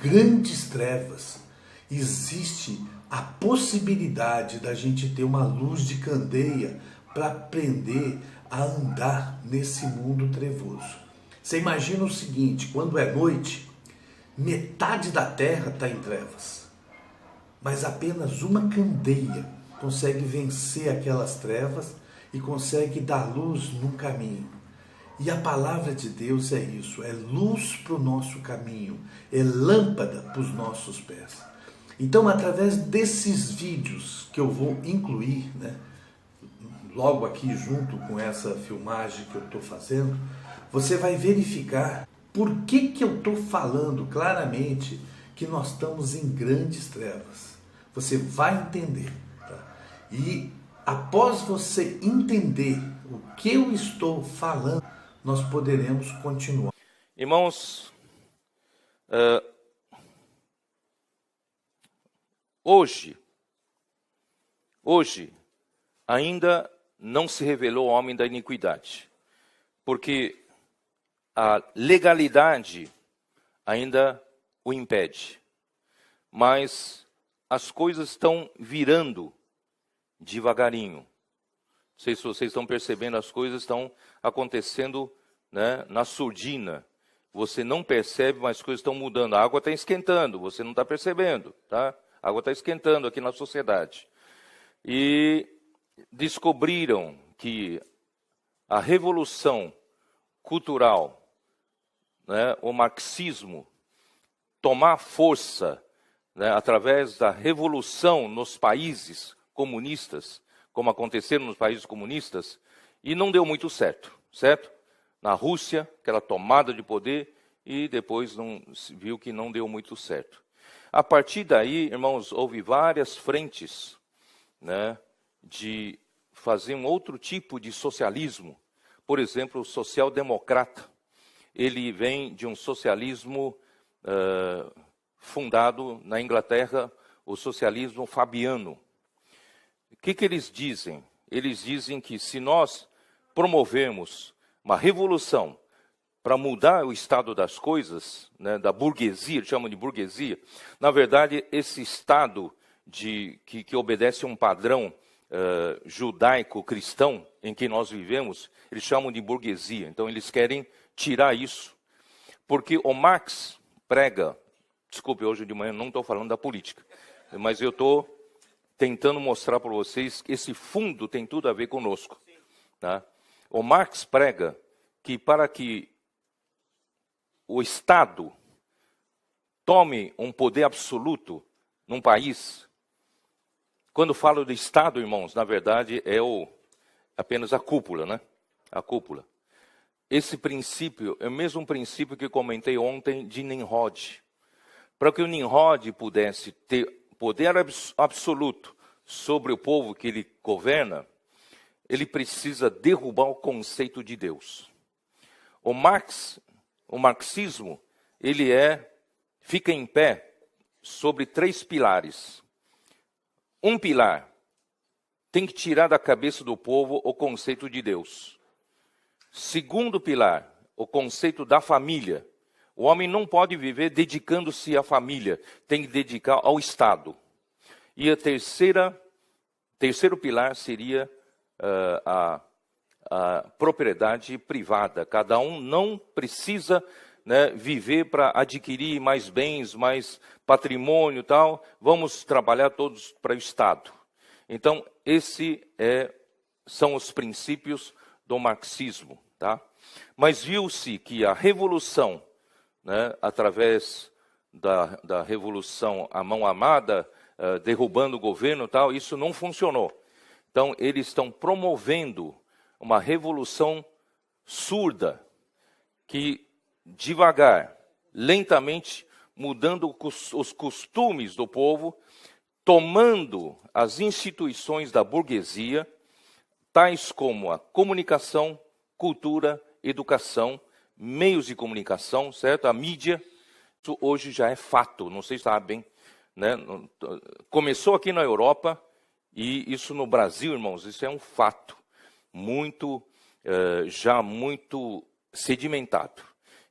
grandes trevas, existe a possibilidade da gente ter uma luz de candeia para aprender a andar nesse mundo trevoso. Você imagina o seguinte, quando é noite, metade da terra está em trevas, mas apenas uma candeia consegue vencer aquelas trevas e consegue dar luz num caminho. E a palavra de Deus é isso, é luz para o nosso caminho, é lâmpada para os nossos pés. Então, através desses vídeos que eu vou incluir, logo aqui junto com essa filmagem que eu estou fazendo, você vai verificar por que eu estou falando claramente que nós estamos em grandes trevas. Você vai entender. Tá? E após você entender o que eu estou falando, nós poderemos continuar. Irmãos, hoje ainda não se revelou o homem da iniquidade, porque a legalidade ainda o impede, mas as coisas estão virando devagarinho. Não sei se vocês estão percebendo, as coisas estão acontecendo, na surdina. Você não percebe, mas as coisas estão mudando. A água está esquentando, você não está percebendo, tá? A água está esquentando aqui na sociedade. E descobriram que a revolução cultural, o marxismo, tomar força, através da revolução nos países comunistas, como aconteceram nos países comunistas, e não deu muito certo, certo? Na Rússia, aquela tomada de poder, e depois viu que não deu muito certo. A partir daí, irmãos, houve várias frentes, de fazer um outro tipo de socialismo. Por exemplo, o social-democrata. Ele vem de um socialismo fundado na Inglaterra, o socialismo fabiano. O que eles dizem? Eles dizem que se nós promovermos uma revolução para mudar o estado das coisas, da burguesia, eles chamam de burguesia, na verdade, esse estado que obedece a um padrão judaico-cristão em que nós vivemos, eles chamam de burguesia. Então, eles querem tirar isso. Porque o Marx prega, desculpe, hoje de manhã não estou falando da política, mas eu estou tentando mostrar para vocês que esse fundo tem tudo a ver conosco. Tá? O Marx prega que para que o Estado tome um poder absoluto num país, quando falo de Estado, irmãos, na verdade é apenas a cúpula, A cúpula. Esse princípio é o mesmo princípio que eu comentei ontem de Nimrod. Para que o Nimrod pudesse ter poder absoluto sobre o povo que ele governa, ele precisa derrubar o conceito de Deus. O marxismo, ele fica em pé sobre 3 pilares. Um pilar tem que tirar da cabeça do povo o conceito de Deus. Segundo pilar, o conceito da família. O homem não pode viver dedicando-se à família, tem que dedicar ao Estado. E a terceiro pilar seria a propriedade privada. Cada um não precisa viver para adquirir mais bens, mais patrimônio e tal. Vamos trabalhar todos para o Estado. Então, são os princípios do marxismo. Tá? Mas viu-se que a revolução, através da revolução à mão armada, derrubando o governo e tal, isso não funcionou. Então, eles estão promovendo uma revolução surda, que devagar, lentamente, mudando os costumes do povo, tomando as instituições da burguesia, tais como a comunicação, cultura, educação, meios de comunicação, certo? A mídia, isso hoje já é fato, não sei se sabem, Começou aqui na Europa, e isso no Brasil, irmãos, isso é um fato já muito sedimentado.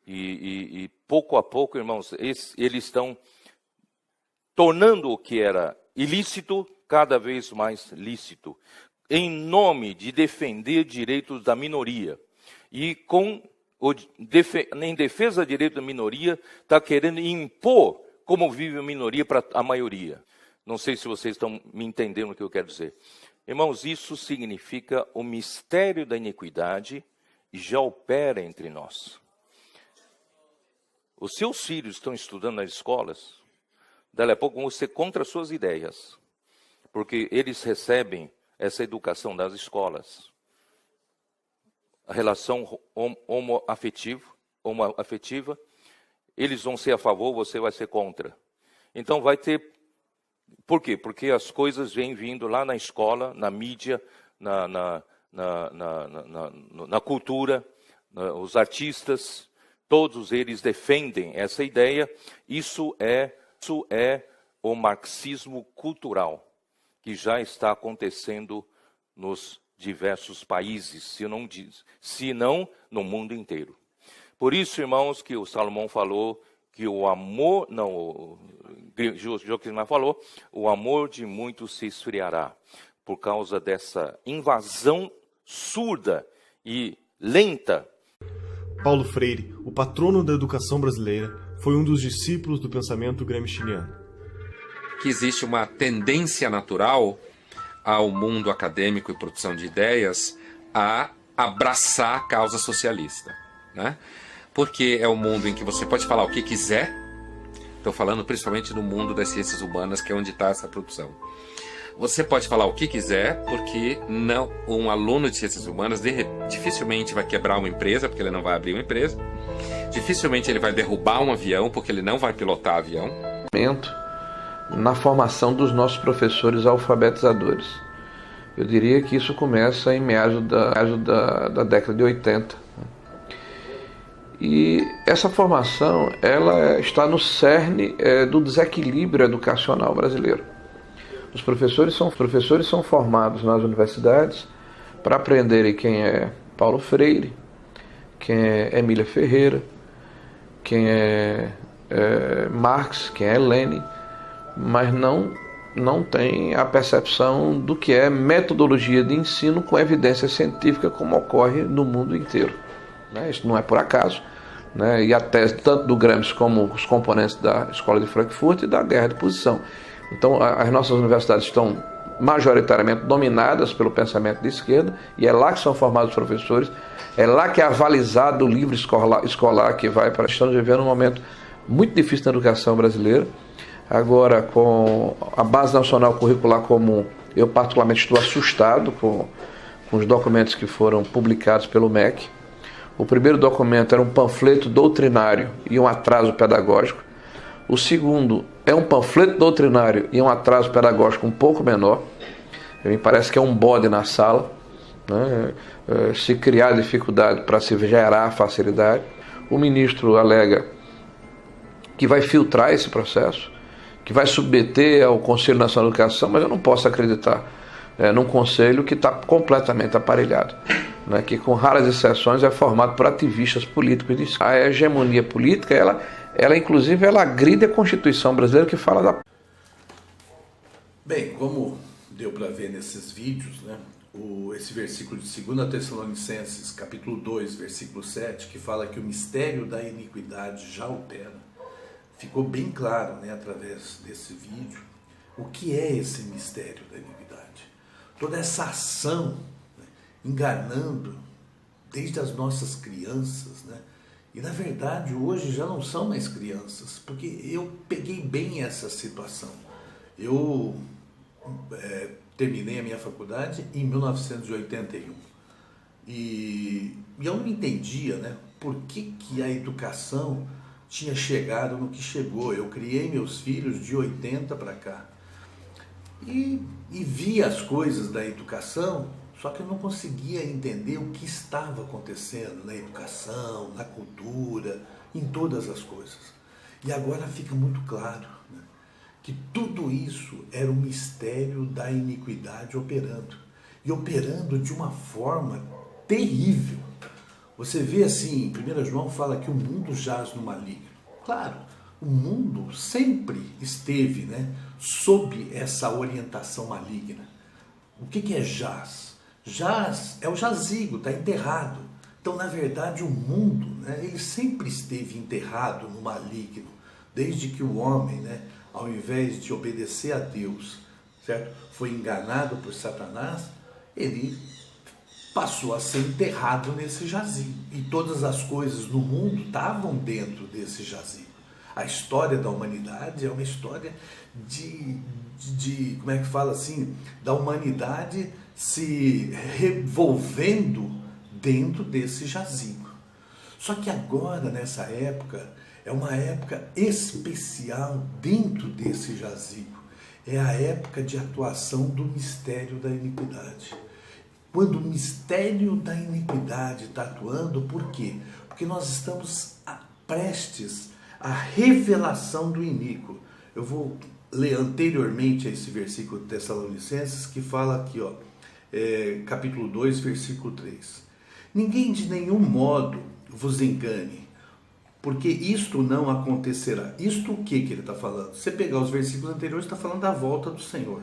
E pouco a pouco, irmãos, eles estão tornando o que era ilícito cada vez mais lícito, em nome de defender direitos da minoria. E em defesa do direito da minoria, está querendo impor como vive a minoria para a maioria. Não sei se vocês estão me entendendo o que eu quero dizer. Irmãos, isso significa o mistério da iniquidade já opera entre nós. Os seus filhos estão estudando nas escolas, daqui a pouco vão ser contra as suas ideias, porque eles recebem essa educação das escolas. A relação homoafetiva, eles vão ser a favor, você vai ser contra. Então vai ter... Por quê? Porque as coisas vêm vindo lá na escola, na mídia, na cultura, os artistas, todos eles defendem essa ideia. Isso é o marxismo cultural, que já está acontecendo nos diversos países, se não no mundo inteiro. Por isso, irmãos, que o Salomão falou que o amor, o Joaquim falou, o amor de muitos se esfriará, por causa dessa invasão surda e lenta. Paulo Freire, o patrono da educação brasileira, foi um dos discípulos do pensamento gramsciano. Que existe uma tendência natural ao mundo acadêmico e produção de ideias a abraçar a causa socialista, né? Porque é um mundo em que você pode falar o que quiser. Estou falando principalmente no mundo das ciências humanas, que é onde está essa produção. Você pode falar o que quiser, porque um aluno de ciências humanas dificilmente vai quebrar uma empresa, porque ele não vai abrir uma empresa. Dificilmente ele vai derrubar um avião, porque ele não vai pilotar avião. Na formação dos nossos professores alfabetizadores. Eu diria que isso começa em meados da década de 80. E essa formação, ela está no cerne do desequilíbrio educacional brasileiro. Os professores são formados nas universidades para aprenderem quem é Paulo Freire, quem é Emília Ferreira, quem é Marx, quem é Lenin, mas não tem a percepção do que é metodologia de ensino com evidência científica, como ocorre no mundo inteiro. Isso não é por acaso, né? E a tese tanto do Gramsci como os componentes da Escola de Frankfurt e da guerra de posição. Então as nossas universidades estão majoritariamente dominadas pelo pensamento de esquerda, e é lá que são formados os professores, é lá que é avalizado o livro escolar que vai para... Estamos vivendo um momento muito difícil na educação brasileira. Agora, com a Base Nacional Curricular Comum, eu particularmente estou assustado com os documentos que foram publicados pelo MEC. O primeiro documento era um panfleto doutrinário e um atraso pedagógico. O segundo é um panfleto doutrinário e um atraso pedagógico um pouco menor. Me parece que é um bode na sala, né? Se criar dificuldade para se gerar facilidade. O ministro alega que vai filtrar esse processo, que vai submeter ao Conselho Nacional de Educação, mas eu não posso acreditar num conselho que está completamente aparelhado, né, que com raras exceções é formado por ativistas políticos. A hegemonia política, ela inclusive agride a Constituição brasileira, que fala da... Bem, como deu para ver nesses vídeos, né, esse versículo de 2 Tessalonicenses, capítulo 2, versículo 7, que fala que o mistério da iniquidade já opera, ficou bem claro, né, através desse vídeo, o que é esse mistério da iniquidade. Toda essa ação, né, enganando desde as nossas crianças, né? E na verdade hoje já não são mais crianças, porque eu peguei bem essa situação. Eu terminei a minha faculdade em 1981 e eu não entendia, né, por que a educação tinha chegado no que chegou. Eu criei meus filhos de 80 para cá e vi as coisas da educação, só que eu não conseguia entender o que estava acontecendo na educação, na cultura, em todas as coisas. E agora fica muito claro, né, que tudo isso era o mistério da iniquidade operando, e operando de uma forma terrível, Você vê assim, 1 João fala que o mundo jaz no maligno. Claro, o mundo sempre esteve, né, sob essa orientação maligna. O que é jaz? Jaz é o jazigo, está enterrado. Então, na verdade, o mundo, né, ele sempre esteve enterrado no maligno, desde que o homem, né, ao invés de obedecer a Deus, certo, foi enganado por Satanás, ele passou a ser enterrado nesse jazigo. E todas as coisas no mundo estavam dentro desse jazigo. A história da humanidade é uma história como é que fala assim, da humanidade se revolvendo dentro desse jazigo. Só que agora, nessa época, é uma época especial dentro desse jazigo. É a época de atuação do mistério da iniquidade. Quando o mistério da iniquidade está atuando, por quê? Porque nós estamos prestes à revelação do iníquo. Eu vou ler anteriormente a esse versículo de Tessalonicenses, que fala aqui, ó, capítulo 2, versículo 3. Ninguém de nenhum modo vos engane, porque isto não acontecerá. Isto o que ele está falando? Se você pegar os versículos anteriores, está falando da volta do Senhor.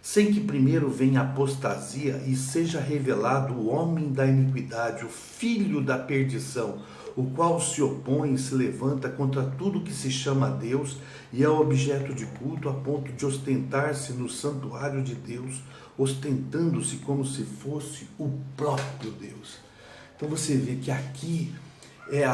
Sem que primeiro venha a apostasia e seja revelado o homem da iniquidade, o filho da perdição, o qual se opõe e se levanta contra tudo que se chama Deus e é objeto de culto, a ponto de ostentar-se no santuário de Deus, ostentando-se como se fosse o próprio Deus. Então você vê que aqui é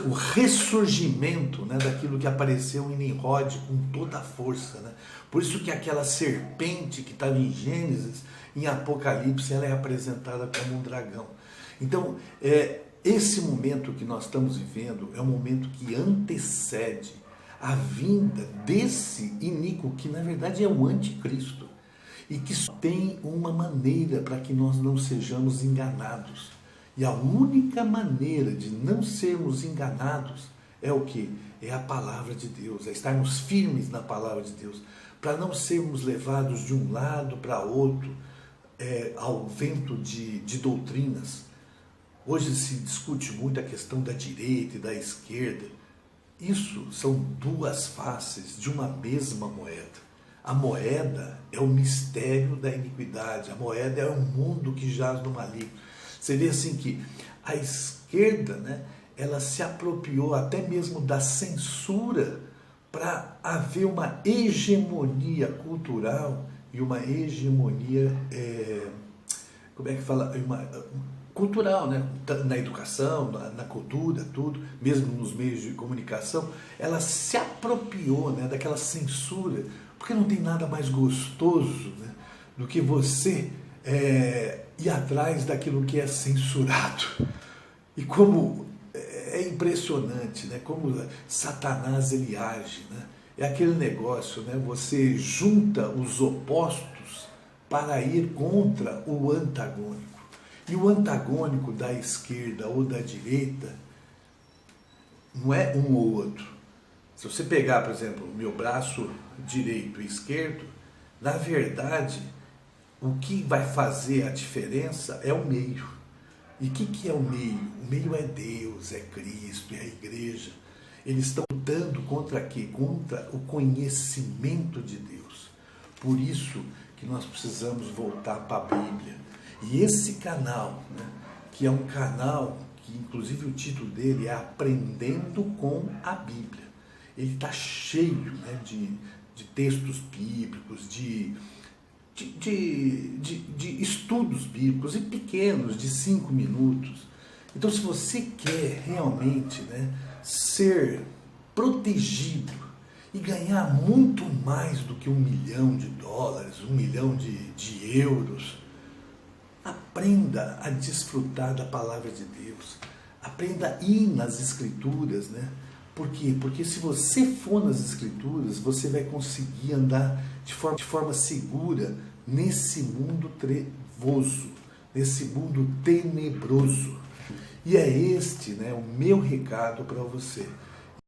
o ressurgimento, né, daquilo que apareceu em Nimrod com toda a força, né? Por isso que aquela serpente que estava em Gênesis, em Apocalipse, ela é apresentada como um dragão. Então, esse momento que nós estamos vivendo é um momento que antecede a vinda desse iníquo, que na verdade é o anticristo, e que só tem uma maneira para que nós não sejamos enganados. E a única maneira de não sermos enganados é o quê? É a palavra de Deus, é estarmos firmes na palavra de Deus, para não sermos levados de um lado para outro, ao vento de doutrinas. Hoje se discute muito a questão da direita e da esquerda. Isso são duas faces de uma mesma moeda. A moeda é o mistério da iniquidade, a moeda é o mundo que jaz no maligno. Você vê assim que a esquerda, né, ela se apropriou até mesmo da censura para haver uma hegemonia cultural e uma hegemonia, como é que fala? Cultural, né? Na educação, na cultura, tudo, mesmo nos meios de comunicação, ela se apropriou, né, daquela censura, porque não tem nada mais gostoso, né, do que você ir atrás daquilo que é censurado. E como é impressionante, né, como Satanás ele age, né? É aquele negócio, né, você junta os opostos para ir contra o antagônico. E o antagônico da esquerda ou da direita não é um ou outro. Se você pegar, por exemplo, o meu braço direito e esquerdo, na verdade, o que vai fazer a diferença é o meio. E o que é o meio? O meio é Deus, é Cristo, é a igreja. Eles estão lutando contra quê? Contra o conhecimento de Deus. Por isso que nós precisamos voltar para a Bíblia. E esse canal, né, que é um canal que inclusive o título dele é Aprendendo com a Bíblia. Ele está cheio, né, de textos bíblicos, de estudos bíblicos, e pequenos, de 5 minutos. Então, se você quer realmente, né, ser protegido e ganhar muito mais do que $1 milhão, $1 milhão de euros, aprenda a desfrutar da palavra de Deus. Aprenda a ir nas Escrituras, né? Por quê? Porque se você for nas Escrituras, você vai conseguir andar de forma segura nesse mundo trevoso, nesse mundo tenebroso. E é este, né, o meu recado para você.